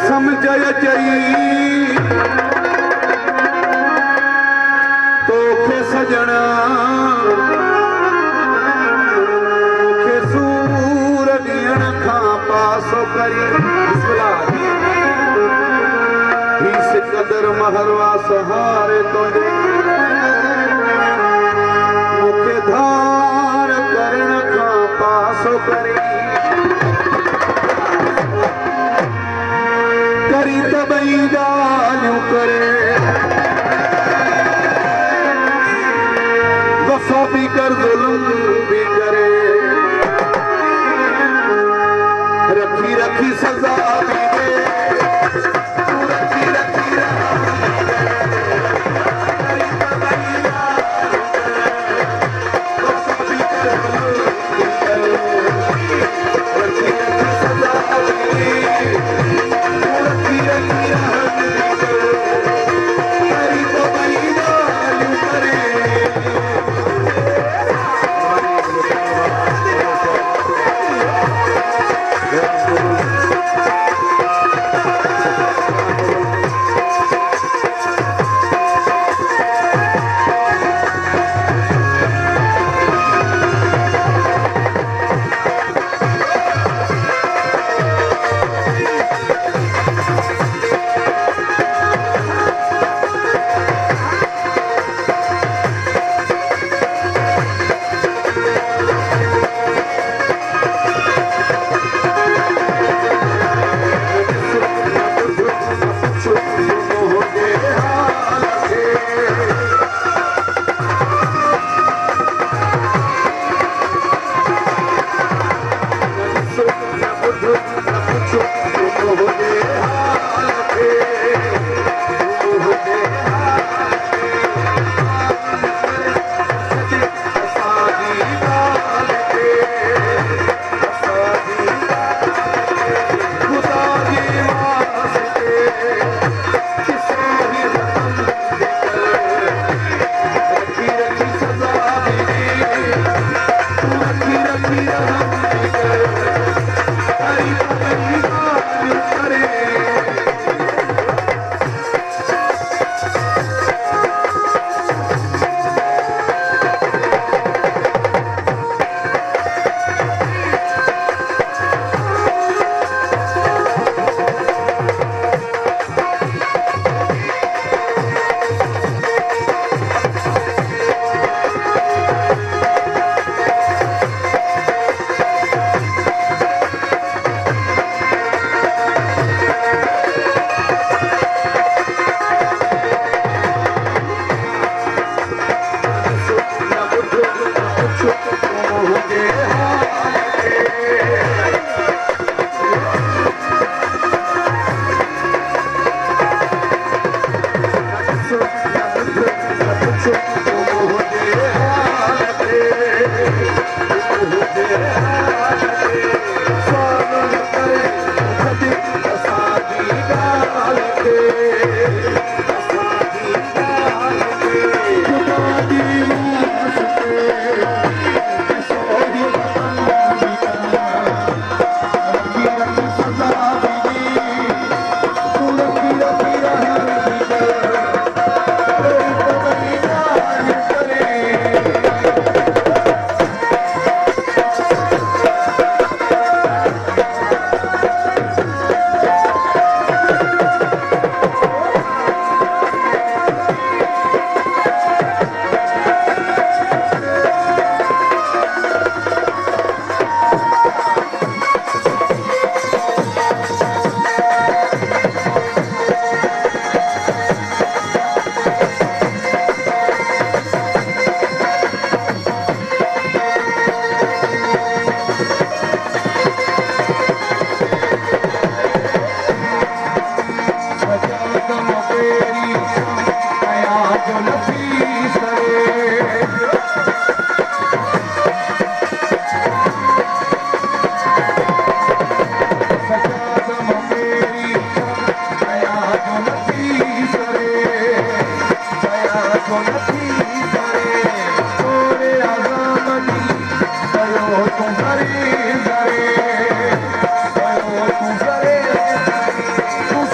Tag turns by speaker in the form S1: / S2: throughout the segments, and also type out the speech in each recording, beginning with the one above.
S1: समझय जई तोखे सजना के सूर ॾियण खां पासो करी ही सिकंदर महरवा सहारे तुंहिंजे मूंखे धार करण खां पासो करी करी त ॿई ॻाल्हियूं करे वफ़ा बि कर ज़ुल्म बि करे रखी रखी सज़ा बि दे तूं रखी रखी करी त ॿई वफ़ा बि कर ज़ुल्म बि करे रखी रखी सज़ा बि दे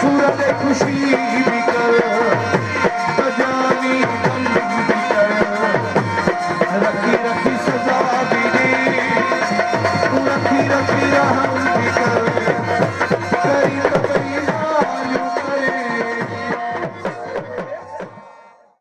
S1: सूरत खुशी